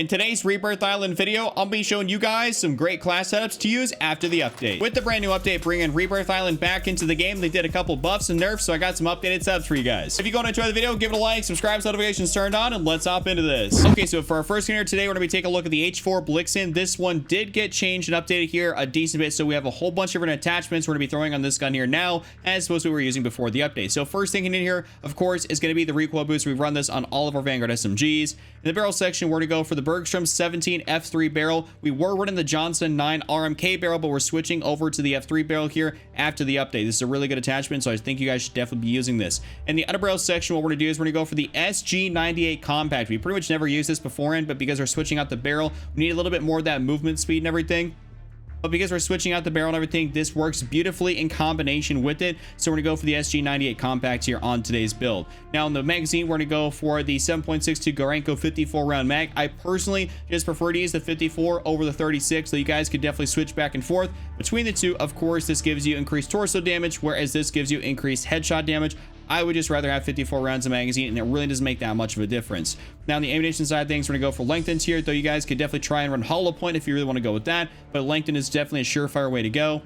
In today's Rebirth Island video, I'll be showing you guys some great class setups to use after the update. With the brand new update bringing Rebirth Island back into the game, they did a couple buffs and nerfs, so I got some updated setups for you guys. If you go and enjoy the video, give it a like, subscribe, notifications turned on, and let's hop into this. Okay, so for our first skin here today, we're going to be taking a look at the H4 Blixen. This one did get changed and updated here a decent bit, so we have a whole bunch of different attachments we're going to be throwing on this gun here now, as opposed to what we were using before the update. So first thing in here, of course, is going to be the recoil boost. We've run this on all of our Vanguard SMGs. In the barrel section, we're going to go for the Bergstrom 17 F3 barrel. We were running the Johnson 9 RMK barrel, but we're switching over to the F3 barrel here after the update. This is a really good attachment, so I think you guys should definitely be using this. In the underbarrel section, what we're going to do is we're going to go for the SG98 Compact. We pretty much never used this beforehand, but because we're switching out the barrel, we need a little bit more of that movement speed and everything. But because we're switching out the barrel and everything, this works beautifully in combination with it. So we're going to go for the SG98 Compact here on today's build. Now in the magazine, we're going to go for the 7.62 Gorenko 54 round mag. I personally just prefer to use the 54 over the 36, so you guys could definitely switch back and forth between the two. Of course, this gives you increased torso damage, whereas this gives you increased headshot damage. I would just rather have 54 rounds of magazine, and it really doesn't make that much of a difference. Now, on the ammunition side of things, we're going to go for lengthens here, though you guys could definitely try and run hollow point if you really want to go with that, but lengthen is definitely a surefire way to go.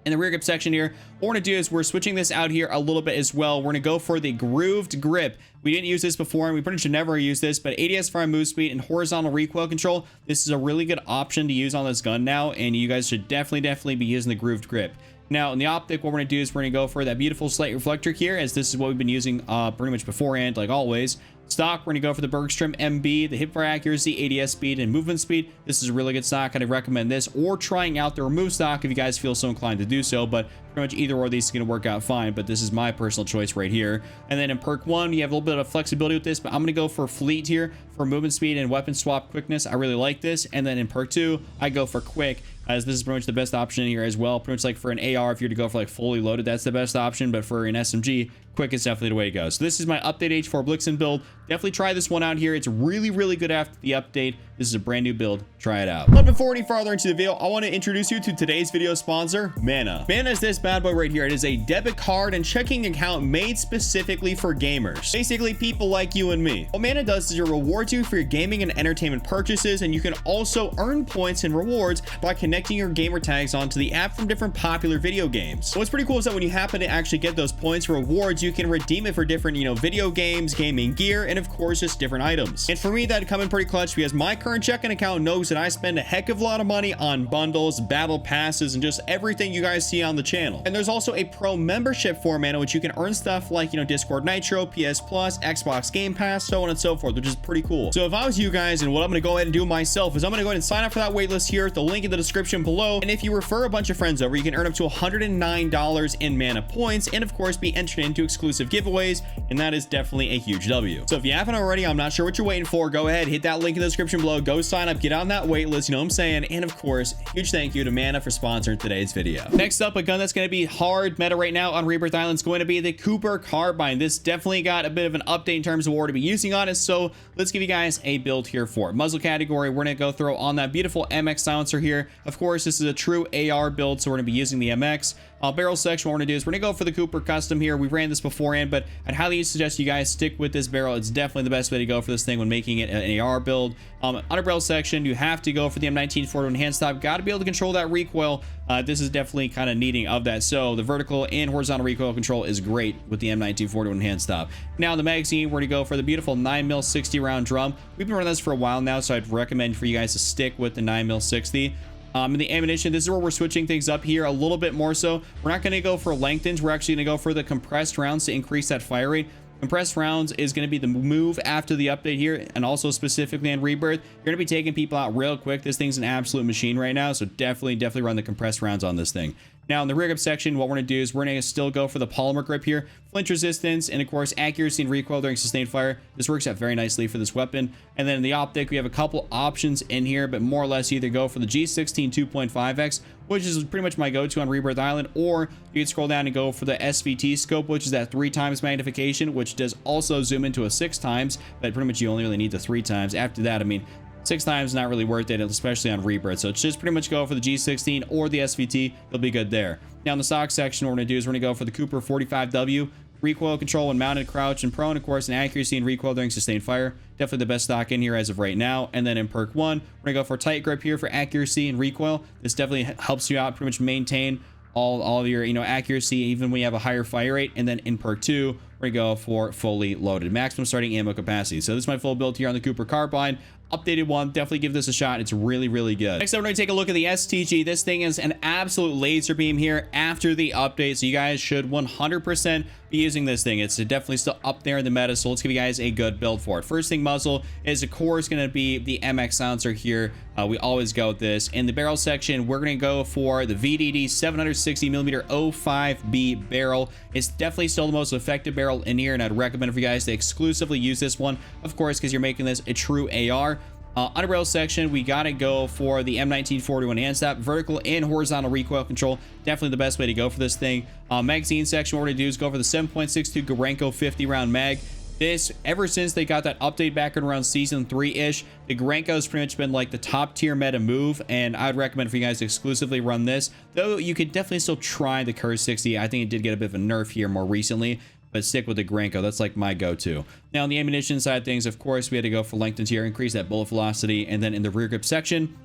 In the rear grip section here, what we're going to do is we're switching this out here a little bit as well. We're going to go for the grooved grip. We didn't use this before, and we pretty much should never use this, but ADS fire move speed and horizontal recoil control, this is a really good option to use on this gun now, and you guys should definitely be using the grooved grip. Now, in the optic, what we're going to do is we're going to go for that beautiful slate reflector here, as this is what we've been using pretty much beforehand, like always. Stock, we're going to go for the Bergstrom MB, the hipfire accuracy, ADS speed, and movement speed. This is a really good stock. I'd recommend this, or trying out the remove stock if you guys feel so inclined to do so, but pretty much either or of these is going to work out fine, but this is my personal choice right here. And then in perk 1, you have a little bit of flexibility with this, but I'm going to go for fleet here for movement speed and weapon swap quickness. I really like this. And then in perk 2, I go for quick, as this is pretty much the best option here as well. Pretty much like for an AR, if you're to go for like fully loaded, that's the best option, but for an SMG, quick is definitely the way to go. So this is my update H4 Blixen build. Definitely try this one out here. It's really good after the update. This is a brand new build. Try it out. But before any farther into the video, I want to introduce you to today's video sponsor, Mana. Mana is this bad boy right here. It is a debit card and checking account made specifically for gamers. Basically, people like you and me. What Mana does is it rewards you for your gaming and entertainment purchases, and you can also earn points and rewards by connecting your gamer tags onto the app from different popular video games. What's pretty cool is that when you happen to actually get those points rewards, you can redeem it for different, video games, gaming gear, and of course, just different items. And for me, that'd come in pretty clutch because my current checking account knows that I spend a heck of a lot of money on bundles, battle passes, and just everything you guys see on the channel. And there's also a pro membership for Mana, which you can earn stuff like, Discord Nitro, PS Plus, Xbox Game Pass, so on and so forth, which is pretty cool. So if I was you guys, and what I'm going to go ahead and do myself is I'm going to go ahead and sign up for that waitlist here, the link in the description below. And if you refer a bunch of friends over, you can earn up to $109 in Mana points, and of course be entered into exclusive giveaways, and that is definitely a huge W. So if you haven't already, I'm not sure what you're waiting for. Go ahead, hit that link in the description below, go sign up, get on that wait list, you know what I'm saying? And of course, huge thank you to Mana for sponsoring today's video. Next up, a gun that's going to be hard meta right now on Rebirth Island is going to be the Cooper Carbine. This definitely got a bit of an update in terms of what to be using on it, so let's give you guys a build here for it. Muzzle category, we're going to go throw on that beautiful MX silencer here. Of course, this is a true AR build, so we're going to be using the MX. Barrel section, what we're going to do is we're going to go for the Cooper Custom here. We ran this beforehand, but I'd highly suggest you guys stick with this barrel. It's definitely the best way to go for this thing when making it an AR build. Underbarrel section, you have to go for the M19 enhanced stop. Got to be able to control that recoil. This is definitely kind of needing of that. So the vertical and horizontal recoil control is great with the M19 enhanced stop. Now in the magazine, we're going to go for the beautiful 9mm 60 round drum. We've been running this for a while now, so I'd recommend for you guys to stick with the 9mm 60. In the ammunition, this is where we're switching things up here a little bit more so. We're not going to go for lengthens. We're actually going to go for the compressed rounds to increase that fire rate. Compressed rounds is going to be the move after the update here, and also specifically on Rebirth, you're going to be taking people out real quick. This thing's an absolute machine right now, so definitely run the compressed rounds on this thing. Now in the rear grip section, what we're going to do is we're going to still go for the polymer grip here, flinch resistance, and of course accuracy and recoil during sustained fire. This works out very nicely for this weapon. And then in the optic, we have a couple options in here, but more or less you either go for the G16 2.5x, which is pretty much my go-to on Rebirth Island, or you can scroll down and go for the SVT scope, which is that 3x magnification, which does also zoom into a 6x, but pretty much you only really need the 3x. After that, I mean, 6 times not really worth it, especially on Rebirth. So it's just pretty much go for the G16 or the SVT. They'll be good there. Now in the stock section, what we're going to do is we're going to go for the Cooper 45W. recoil control when mounted, crouch, and prone, of course, and accuracy and recoil during sustained fire. Definitely the best stock in here as of right now. And then in perk 1, we're gonna go for tight grip here for accuracy and recoil. This definitely helps you out, pretty much maintain all of your, accuracy, even when you have a higher fire rate. And then in perk 2, we're gonna go for fully loaded, maximum starting ammo capacity. So this is my full build here on the Cooper Carbine. Updated one. Definitely give this a shot. It's really, really good. Next up, we're going to take a look at the STG. This thing is an absolute laser beam here after the update, so you guys should 100% be using this thing. It's definitely still up there in the meta, so let's give you guys a good build for it. First thing muzzle is, of course, going to be the MX silencer here. We always go with this. In the barrel section, we're going to go for the VDD 760mm 05B barrel. It's definitely still the most effective barrel in here, and I'd recommend for you guys to exclusively use this one, of course, because you're making this a true AR. On a barrel section, we gotta go for the M1941 hand stop, vertical and horizontal recoil control. Definitely the best way to go for this thing. Magazine section, what we're gonna do is go for the 7.62 Gorenko 50 round mag. This, ever since they got that update back in around season 3-ish, the Gorenko's pretty much been like the top tier meta move, and I'd recommend for you guys to exclusively run this. Though you could definitely still try the Curse 60. I think it did get a bit of a nerf here more recently, but stick with the Gorenko. That's like my go-to. Now on the ammunition side of things, of course, we had to go for length and tier, increase that bullet velocity. And then in the rear grip section,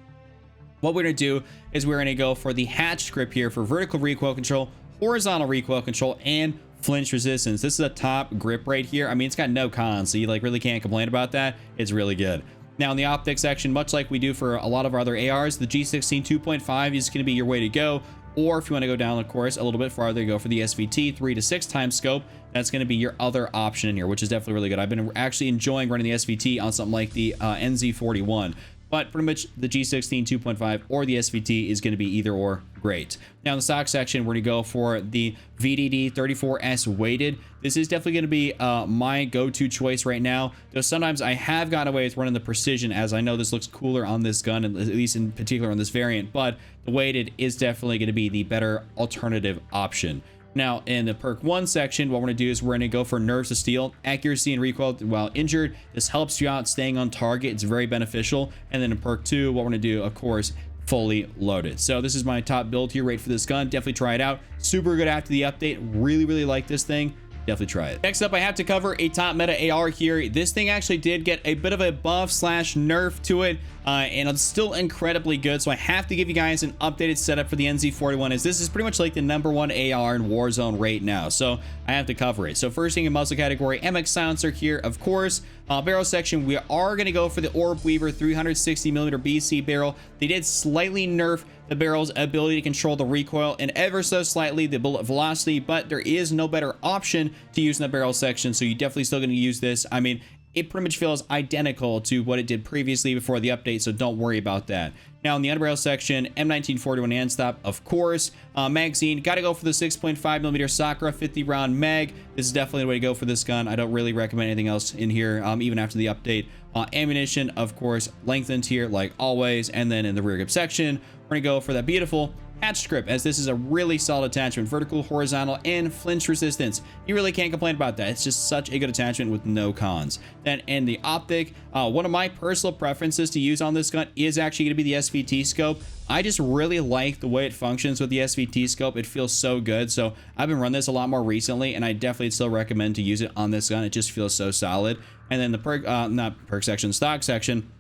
what we're going to do is we're going to go for the hatched grip here for vertical recoil control, horizontal recoil control, and flinch resistance. This is a top grip right here. I mean, it's got no cons, so you like really can't complain about that. It's really good. Now in the optic section, much like we do for a lot of our other ARs, the G16 2.5 is going to be your way to go. Or if you want to go down, of course, a little bit farther, go for the SVT 3 to 6 times scope. That's going to be your other option in here, which is definitely really good. I've been actually enjoying running the SVT on something like the NZ41. But pretty much the G16 2.5 or the SVT is going to be either or great. Now in the stock section, we're going to go for the VDD 34S weighted. This is definitely going to be my go-to choice right now. Though sometimes I have gotten away with running the precision, as I know this looks cooler on this gun, at least in particular on this variant. But the weighted is definitely going to be the better alternative option. Now, in the perk 1 section, what we're going to do is we're going to go for nerves of steel, accuracy and recoil while injured. This helps you out staying on target. It's very beneficial. And then in perk 2, what we're going to do, of course, fully loaded. So this is my top build here right for this gun. Definitely try it out. Super good after the update. Really, really like this thing. Definitely try it. Next up, I have to cover a top meta AR here. This thing actually did get a bit of a buff slash nerf to it, and it's still incredibly good. So I have to give you guys an updated setup for the NZ41, as this is pretty much like the #1 AR in Warzone right now. So I have to cover it. So first thing in muzzle category, MX silencer here, of course. Barrel section, we are going to go for the Orb Weaver 360mm BC barrel. They did slightly nerf the barrel's ability to control the recoil and ever so slightly the bullet velocity, but there is no better option to use in the barrel section, so you're definitely still going to use this. I mean, it pretty much feels identical to what it did previously before the update, so don't worry about that. Now in the underbarrel section, M1941 hand stop, of course. Magazine, gotta go for the 6.5mm Sakura 50 round mag. This is definitely the way to go for this gun. I don't really recommend anything else in here, even after the update. Ammunition, of course, lengthened here like always. And then in the rear grip section, we're gonna go for that beautiful hatched grip, as this is a really solid attachment, vertical, horizontal, and flinch resistance. You really can't complain about that. It's just such a good attachment with no cons. Then in the optic, one of my personal preferences to use on this gun is actually going to be the SVT scope. I just really like the way it functions with the SVT scope. It feels so good. So I've been running this a lot more recently, and I definitely still recommend to use it on this gun. It just feels so solid. And then the stock section,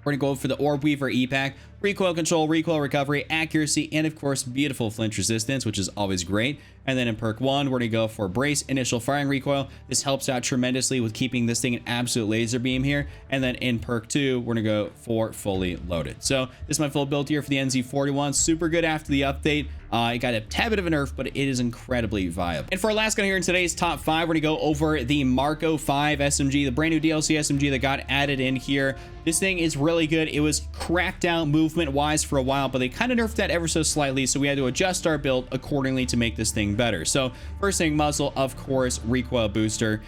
we're going to go for the Orb Weaver E-Pack, recoil control, recoil recovery, accuracy, and of course, beautiful flinch resistance, which is always great. And then in perk 1, we're going to go for brace initial firing recoil. This helps out tremendously with keeping this thing an absolute laser beam here. And then in perk 2, we're going to go for fully loaded. So this is my full build here for the NZ41. Super good after the update. It got a tad bit of a nerf, but it is incredibly viable. And for our last gun here in today's top 5, we're going to go over the Marco 5 SMG, the brand new DLC SMG that got added in here. This thing is really good. It was cracked down movement wise for a while, but they kind of nerfed that ever so slightly, so we had to adjust our build accordingly to make this thing better. So first thing, muzzle, of course, recoil booster.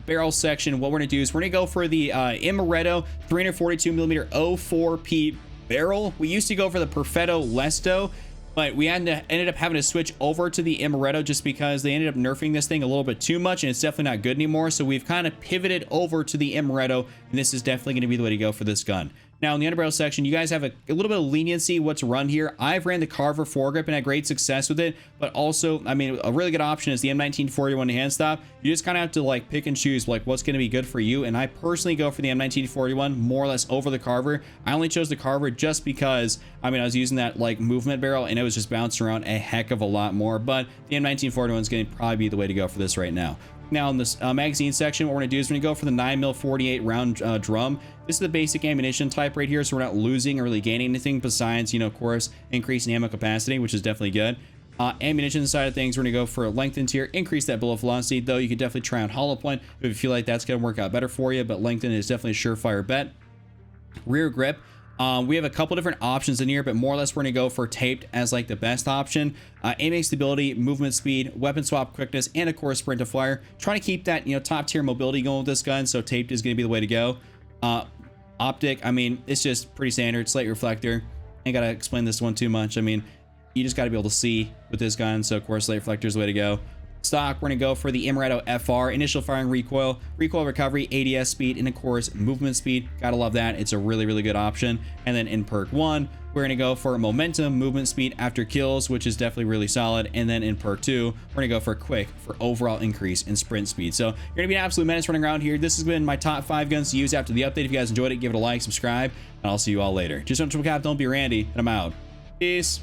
Barrel section, what we're gonna do is we're gonna go for the Amaretto 342mm 04P barrel. We used to go for the Perfetto Lesto, but we ended up having to switch over to the Amaretto just because they ended up nerfing this thing a little bit too much, and it's definitely not good anymore. So we've kind of pivoted over to the Amaretto, and this is definitely going to be the way to go for this gun. Now in the underbarrel section, you guys have a little bit of leniency what to run here. I've ran the Carver foregrip and had great success with it, but also, I mean, a really good option is the M1941 hand stop. You just kind of have to like pick and choose like what's going to be good for you. And I personally go for the M1941 more or less over the Carver. I only chose the Carver just because, I mean, I was using that like movement barrel and it was just bouncing around a heck of a lot more, but the M1941 is going to probably be the way to go for this right now. Now in this magazine section, what we're gonna do is we're gonna go for the 9mm 48 round drum. This is the basic ammunition type right here, so we're not losing or really gaining anything besides, you know, of course, increasing ammo capacity, which is definitely good. Ammunition side of things, we're gonna go for a lengthened tier, increase that bullet velocity, though you could definitely try on hollow point if you feel like that's gonna work out better for you, but lengthened is definitely a surefire bet. Rear grip. We have a couple different options in here, but more or less we're gonna go for taped as like the best option. Aiming stability, movement speed, weapon swap quickness, and of course sprint to fire. Trying to keep that, you know, top tier mobility going with this gun, so taped is gonna be the way to go. Optic, I mean, it's just pretty standard. Slate reflector. Ain't gotta explain this one too much. I mean, you just gotta be able to see with this gun, so of course slate reflector is the way to go. Stock, we're gonna go for the Amaretto FR, initial firing recoil, recoil recovery, ADS speed, and of course movement speed. Gotta love that. It's a really, really good option. And then in perk 1, we're gonna go for momentum, movement speed after kills, which is definitely really solid. And then in perk 2, we're gonna go for quick for overall increase in sprint speed. So you're gonna be an absolute menace running around here. This has been my top 5 guns to use after the update. If you guys enjoyed it, give it a like, subscribe, and I'll see you all later. Just don't be Randy, and I'm out. Peace.